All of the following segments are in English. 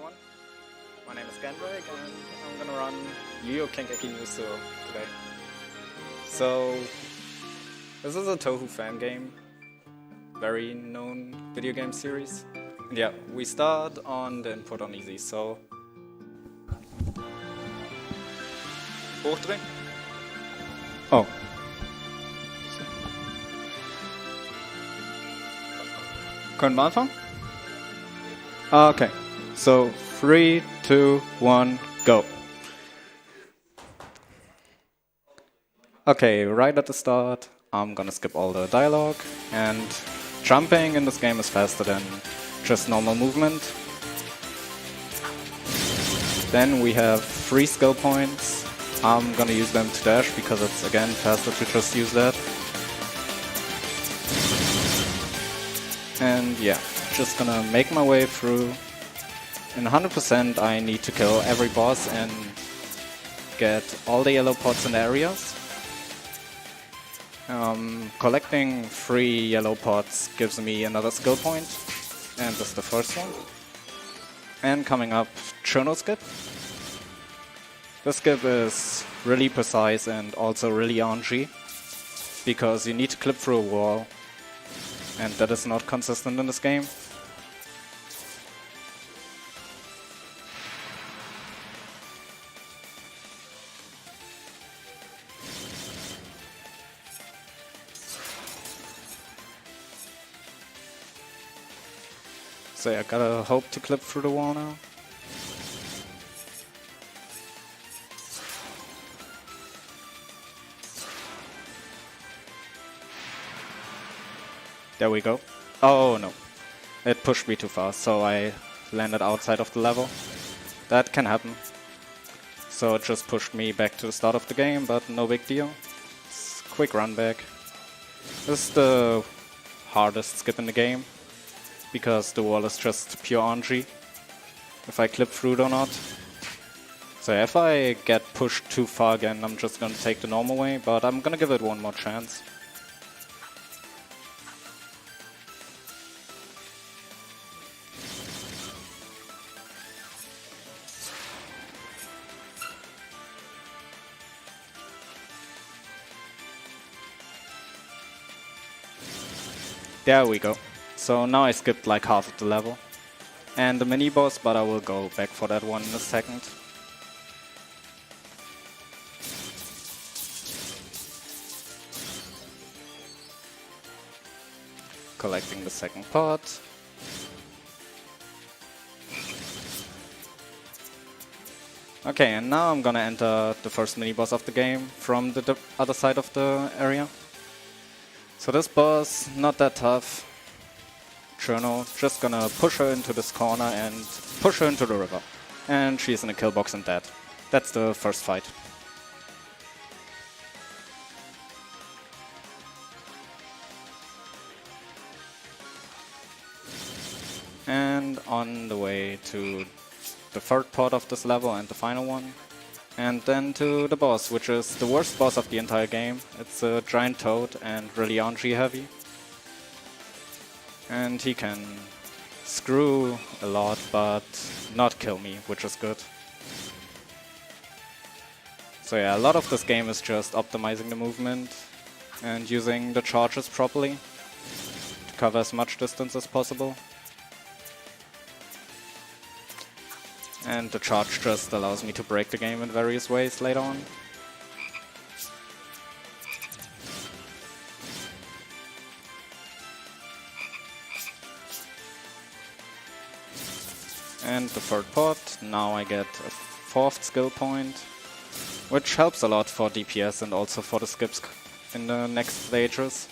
everyone. My name is GanDrake and I'm gonna run Youyou Kengeki Musou today. So, this is a Touhou fan game, very known video game series. And yeah, we start on the input on easy, so... Hochdrehen? Oh. Können wir anfangen? Okay, so 3, 2, 1, go. Okay, right at the start, I'm gonna skip all the dialogue, and jumping in this game is faster than just normal movement. Then we have 3 skill points. I'm gonna use them to dash because it's again faster to just use that. And yeah, just gonna make my way through. In 100% I need to kill every boss and get all the yellow pots in the areas. Collecting 3 yellow pots gives me another skill point, and this is the first one. And coming up, Chrono Skip. This skip is really precise and also really RNG, because you need to clip through a wall, and that is not consistent in this game. So yeah, gotta hope to clip through the wall now. There we go. Oh no, it pushed me too fast, so I landed outside of the level. That can happen. So it just pushed me back to the start of the game, but no big deal. It's a quick run back. This is the hardest skip in the game, because the wall is just pure RNG, if I clip through it or not. So if I get pushed too far again, I'm just gonna take the normal way, but I'm gonna give it one more chance. There we go. So now I skipped like half of the level. And the mini-boss, but I will go back for that one in a second. Collecting the second pot. Okay, and now I'm gonna enter the first mini-boss of the game from the other side of the area. So this boss, not that tough. Chrono, just gonna push her into this corner and push her into the river. And she's in a kill box and dead. That's the first fight. And on the way to the third part of this level and the final one. And then to the boss, which is the worst boss of the entire game. It's a giant toad and really RNG heavy. And he can screw a lot, but not kill me, which is good. So yeah, a lot of this game is just optimizing the movement and using the charges properly to cover as much distance as possible. And the charge just allows me to break the game in various ways later on. And the third pot, now I get a 4th skill point, which helps a lot for DPS and also for the skips in the next stages.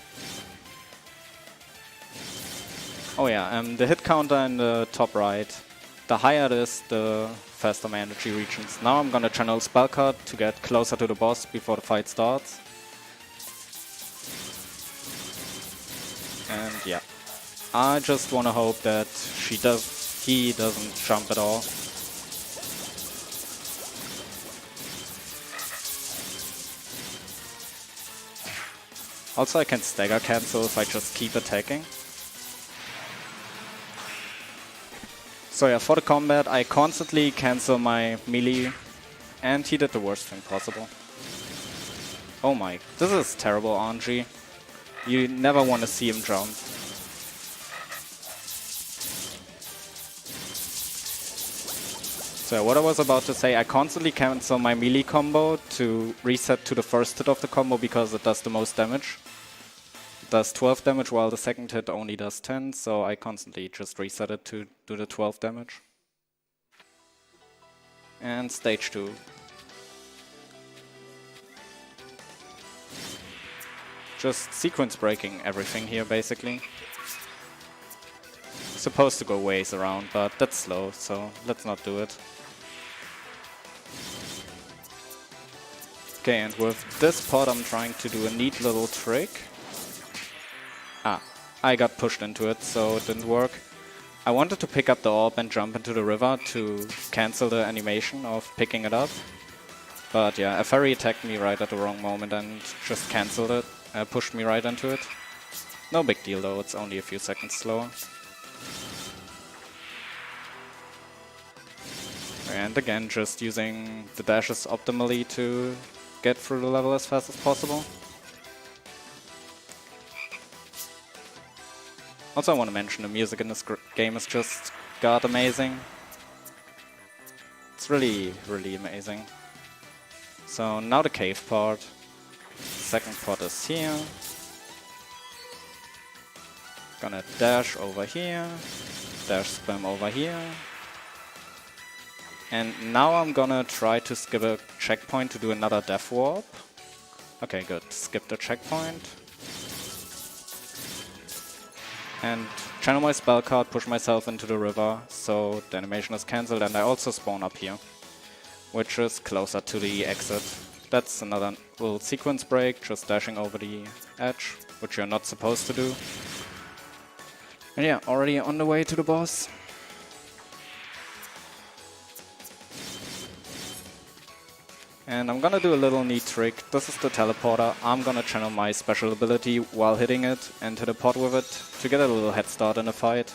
Oh yeah, the hit counter in the top right, the higher it is, the faster my energy regions. Now I'm gonna channel Spell Card to get closer to the boss before the fight starts. And yeah, I just wanna hope that he doesn't jump at all. Also I can stagger cancel if I just keep attacking. So yeah, for the combat, I constantly cancel my melee, and he did the worst thing possible. Oh my, this is terrible RNG. You never want to see him jump. So what I was about to say, I constantly cancel my melee combo to reset to the first hit of the combo because it does the most damage. It does 12 damage while the second hit only does 10, so I constantly just reset it to do the 12 damage. And stage 2. Just sequence breaking everything here basically. Supposed to go ways around, but that's slow, so let's not do it. Okay, and with this pod I'm trying to do a neat little trick. Ah, I got pushed into it, so it didn't work. I wanted to pick up the orb and jump into the river to cancel the animation of picking it up. But yeah, a fairy attacked me right at the wrong moment and just cancelled it, pushed me right into it. No big deal though, it's only a few seconds slower. And again, just using the dashes optimally to get through the level as fast as possible. Also, I want to mention the music in this game is just god amazing. It's really, really amazing. So now the cave part. Second part is here. Gonna dash over here. Dash spam over here. And now I'm gonna try to skip a checkpoint to do another death warp. Okay, good. Skip the checkpoint. And channel my spell card, push myself into the river, so the animation is cancelled, and I also spawn up here, which is closer to the exit. That's another little sequence break, just dashing over the edge, which you're not supposed to do. And yeah, already on the way to the boss. And I'm gonna do a little neat trick. This is the teleporter. I'm gonna channel my special ability while hitting it and teleport with it to get a little head start in the fight.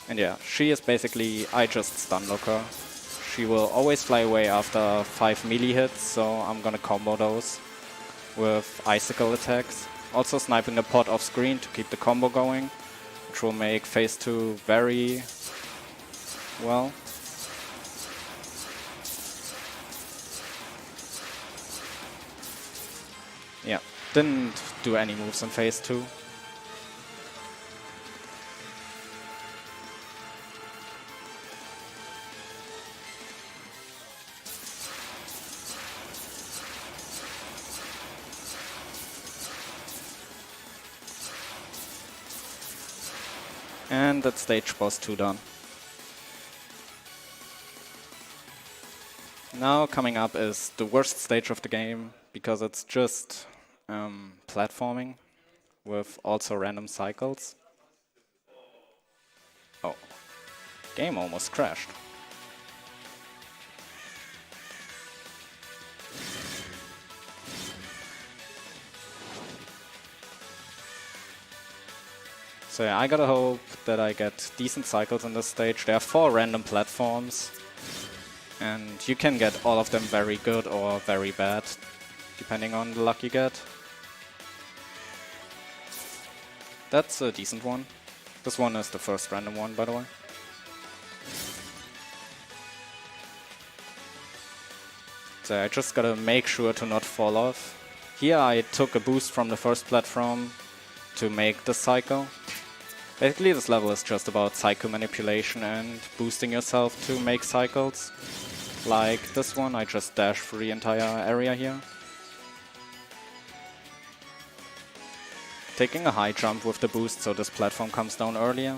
And yeah, she is basically, I just stun lock her. She will always fly away after 5 melee hits, so I'm gonna combo those with icicle attacks. Also sniping the pod off screen to keep the combo going, which will make phase 2 very well. Yeah, didn't do any moves in phase 2. And that's stage boss 2 done. Now coming up is the worst stage of the game, because it's just platforming with also random cycles. Oh, game almost crashed. So yeah, I gotta hope that I get decent cycles in this stage. There are 4 random platforms, and you can get all of them very good or very bad, depending on the luck you get. That's a decent one. This one is the first random one, by the way. So I just gotta make sure to not fall off. Here I took a boost from the first platform to make the cycle. Basically this level is just about cycle manipulation and boosting yourself to make cycles. Like this one, I just dash through the entire area here. Taking a high jump with the boost so this platform comes down earlier.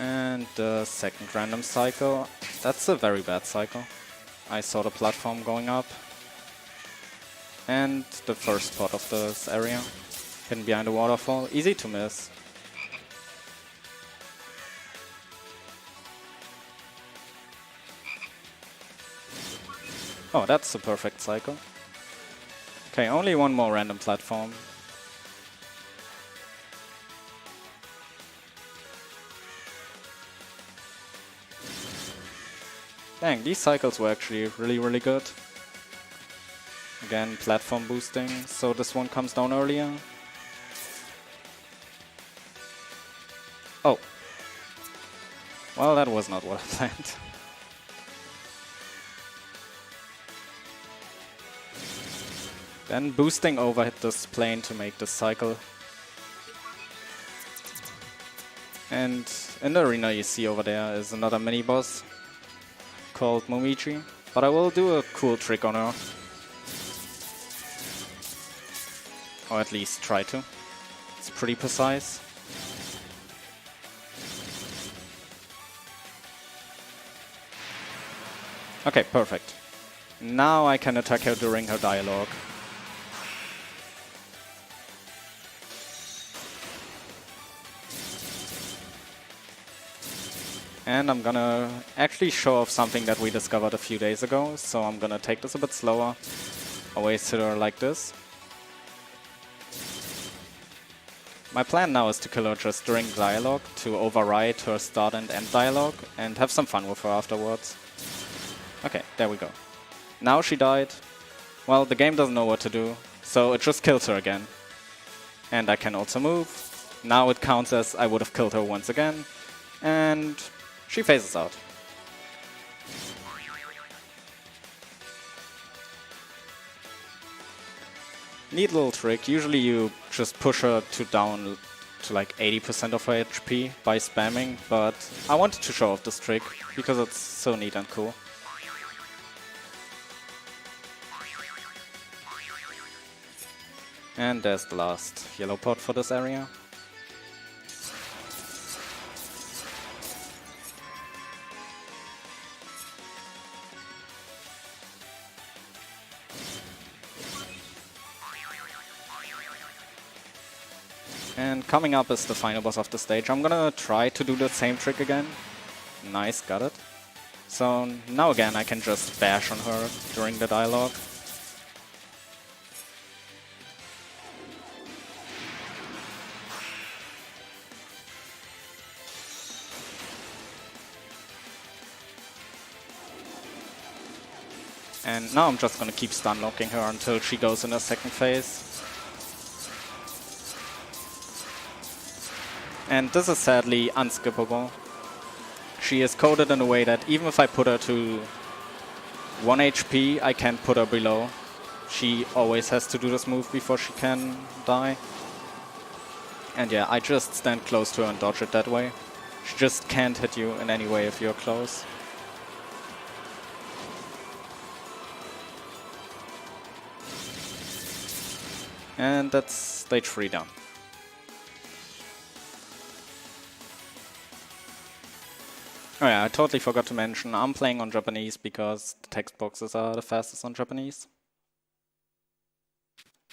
And the second random cycle, that's a very bad cycle. I saw the platform going up. And the first part of this area, hidden behind the waterfall, easy to miss. Oh, that's the perfect cycle. Okay, only one more random platform. Dang, these cycles were actually really good. Again, platform boosting, so this one comes down earlier. Oh. Well, that was not what I planned. Then boosting over this plane to make this cycle. And in the arena you see over there is another mini-boss called Momiji. But I will do a cool trick on her. Or at least try to. It's pretty precise. Okay, perfect. Now I can attack her during her dialogue. And I'm gonna actually show off something that we discovered a few days ago, so I'm gonna take this a bit slower. Always hit her like this. My plan now is to kill her just during dialogue, to override her start and end dialogue, and have some fun with her afterwards. Okay, there we go. Now she died. Well, the game doesn't know what to do, so it just kills her again. And I can also move. Now it counts as I would have killed her once again. And she phases out. Neat little trick. Usually you just push her down to like 80% of her HP by spamming, but I wanted to show off this trick because it's so neat and cool. And there's the last yellow pot for this area. And coming up is the final boss of the stage. I'm gonna try to do the same trick again. Nice, got it. So now again I can just bash on her during the dialogue. And now I'm just gonna keep stun locking her until she goes in a second phase. And this is sadly unskippable. She is coded in a way that even if I put her to 1 HP, I can't put her below. She always has to do this move before she can die. And yeah, I just stand close to her and dodge it that way. She just can't hit you in any way if you're close. And that's stage 3 done. Oh yeah, I totally forgot to mention, I'm playing on Japanese because the text boxes are the fastest on Japanese.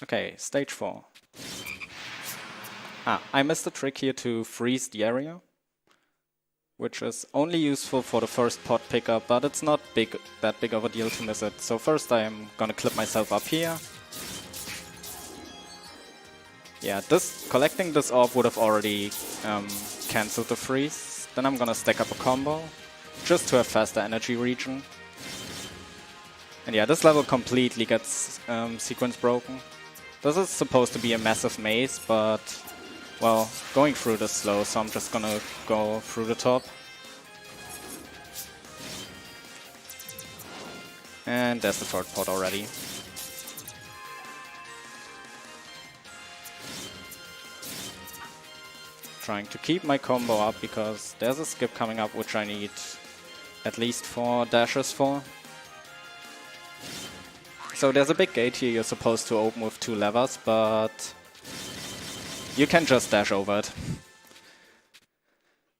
Okay, stage 4. I missed a trick here to freeze the area, which is only useful for the first pot pickup, but it's not that big of a deal to miss it. So first I'm gonna clip myself up here. Yeah, collecting this orb would have already cancelled the freeze. Then I'm gonna stack up a combo, just to have faster energy regen. And yeah, this level completely gets sequence broken. This is supposed to be a massive maze, but, well, going through this slow, so I'm just gonna go through the top. And there's the third pot already. Trying to keep my combo up because there's a skip coming up which I need at least 4 dashes for. So there's a big gate here you're supposed to open with 2 levers, but you can just dash over it.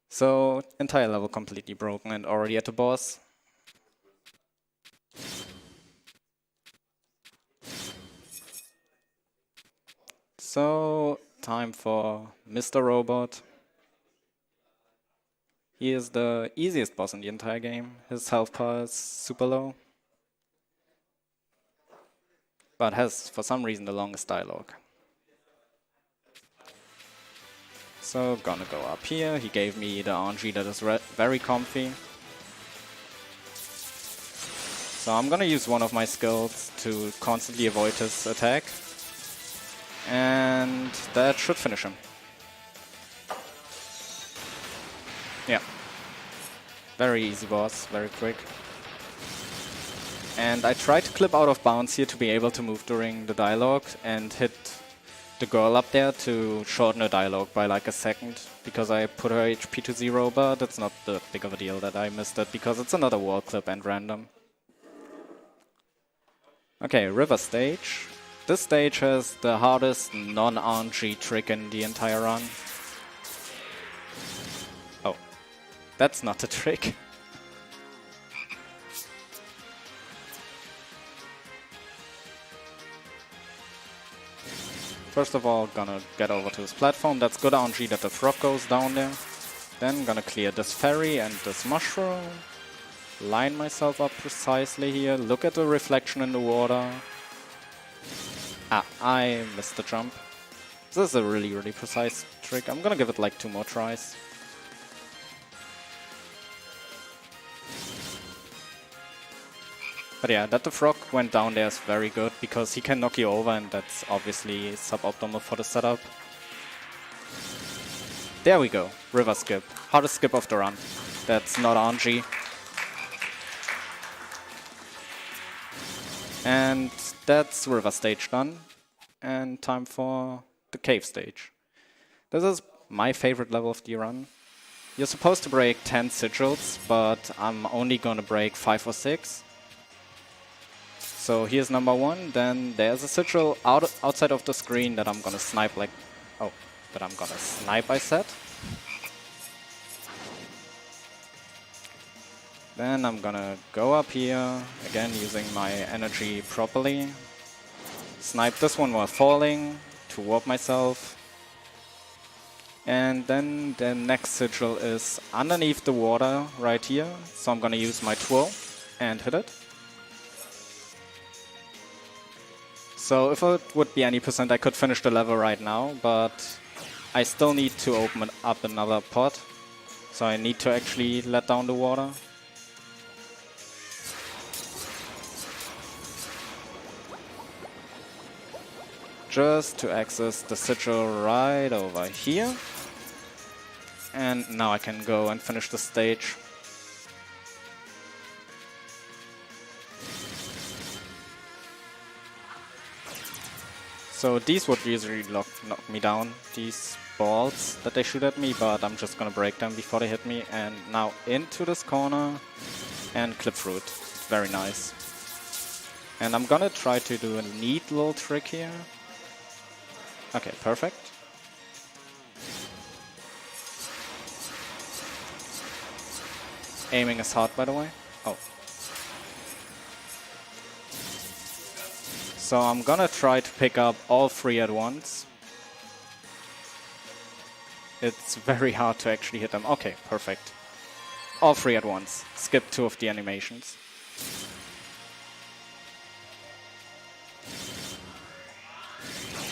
So entire level completely broken and already at the boss. So time for Mr. Robot. He is the easiest boss in the entire game. His health bar is super low. but has for some reason the longest dialogue. So gonna go up here. He gave me the RNG that is very comfy. So I'm gonna use one of my skills to constantly avoid his attack. And that should finish him. Yeah. Very easy boss, very quick. And I tried to clip out of bounds here to be able to move during the dialogue and hit the girl up there to shorten the dialogue by like a second, because I put her HP to 0, but it's not that big of a deal that I missed it, because it's another wall clip and random. Okay, river stage. This stage has the hardest non-RNG trick in the entire run. Oh, that's not a trick. First of all, gonna get over to his platform. That's good RNG that the frog goes down there. Then gonna clear this ferry and this mushroom. Line myself up precisely here. Look at the reflection in the water. Ah, I missed the jump. This is a really precise trick. I'm gonna give it like 2 more tries. But yeah, that the frog went down there is very good, because he can knock you over, and that's obviously suboptimal for the setup. There we go, river skip. Hardest skip of the run. That's not RNG. And that's river stage done. And time for the cave stage. This is my favorite level of the run. You're supposed to break 10 sigils, but I'm only gonna break 5 or 6. So here's number 1, then there's a sigil outside of the screen that I'm gonna snipe like... Oh, that I'm gonna snipe, I said. Then I'm gonna go up here, again using my energy properly. Snipe this one while falling, to warp myself. And then the next sigil is underneath the water, right here. So I'm gonna use my twirl and hit it. So if it would be any percent, I could finish the level right now, but I still need to open up another pot. So I need to actually let down the water. Just to access the sigil right over here. And now I can go and finish the stage. So these would usually knock me down, these balls that they shoot at me, but I'm just gonna break them before they hit me. And now into this corner and clip through it. Very nice. And I'm gonna try to do a neat little trick here. Okay, perfect. Aiming is hard, by the way. Oh. So I'm gonna try to pick up all 3 at once. It's very hard to actually hit them. Okay, perfect. All 3 at once. Skip 2 of the animations.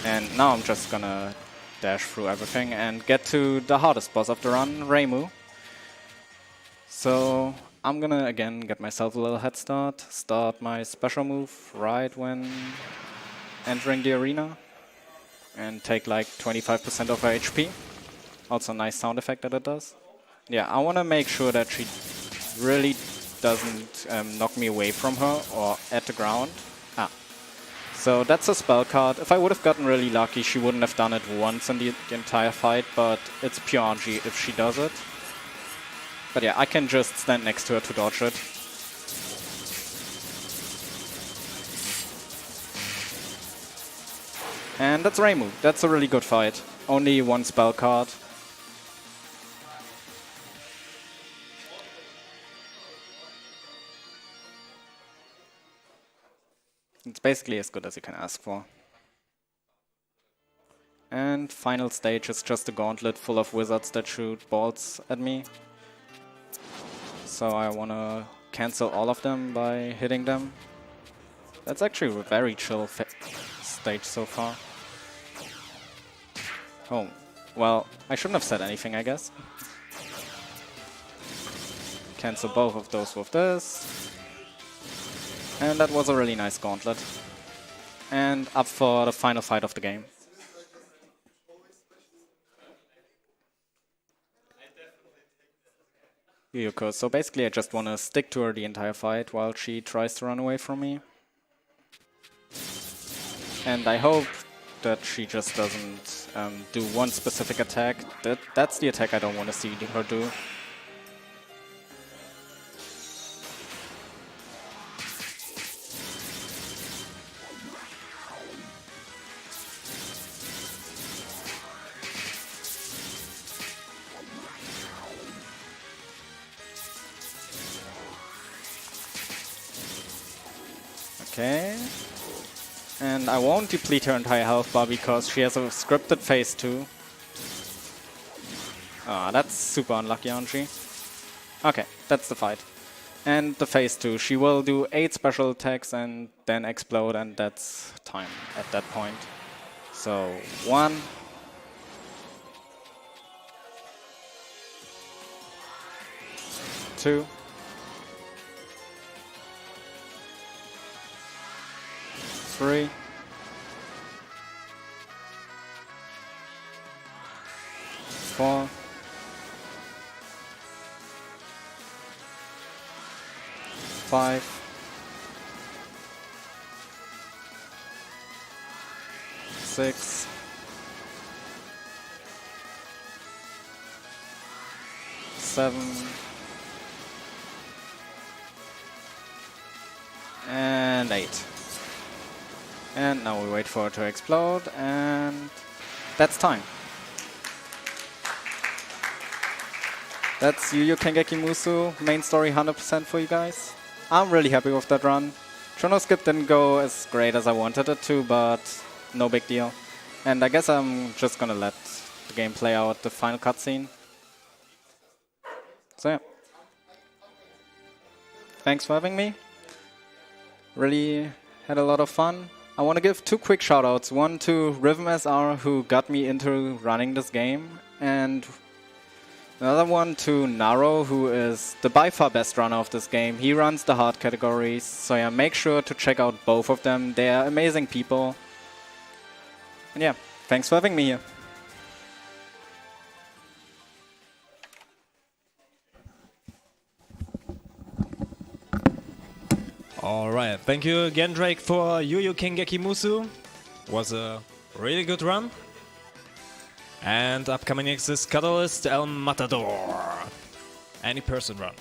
And now I'm just gonna dash through everything and get to the hardest boss of the run, Reimu. So I'm gonna again get myself a little head start. Start my special move right when entering the arena. And take like 25% of her HP. Also a nice sound effect that it does. Yeah, I wanna make sure that she really doesn't knock me away from her or at the ground. So that's a spell card. If I would have gotten really lucky, she wouldn't have done it once in the entire fight, but it's pure RNG if she does it. But yeah, I can just stand next to her to dodge it. And that's Reimu. That's a really good fight. Only 1 spell card. It's basically as good as you can ask for. And final stage is just a gauntlet full of wizards that shoot balls at me. So I wanna cancel all of them by hitting them. That's actually a very chill stage so far. Oh, well, I shouldn't have said anything, I guess. Cancel both of those with this. And that was a really nice gauntlet. And up for the final fight of the game. Yuyuko. So basically I just want to stick to her the entire fight while she tries to run away from me. And I hope that she just doesn't do one specific attack. That's the attack I don't want to see her do. Okay. And I won't deplete her entire health bar because she has a scripted phase 2. Ah, that's super unlucky, aren't she? Okay, that's the fight. And the phase 2, she will do 8 special attacks and then explode, and that's time at that point. So, 1. 2. 3. 4. 5. 6. 7. And 8. And now we wait for it to explode, and that's time. That's Youyou Kengeki Musou, main story 100% for you guys. I'm really happy with that run. Chrono Skip didn't go as great as I wanted it to, but no big deal. And I guess I'm just gonna let the game play out the final cutscene. So yeah. Thanks for having me. Really had a lot of fun. I want to give 2 quick shoutouts. One to Rhythm SR, who got me into running this game, and another one to Naro, who is the by far best runner of this game. He runs the hard categories, so yeah, make sure to check out both of them. They are amazing people. And yeah, thanks for having me here. Alright, thank you GanDrake for Youyou Kengeki Musou. Was a really good run. And upcoming next is Catalyst El Matador. Any person run.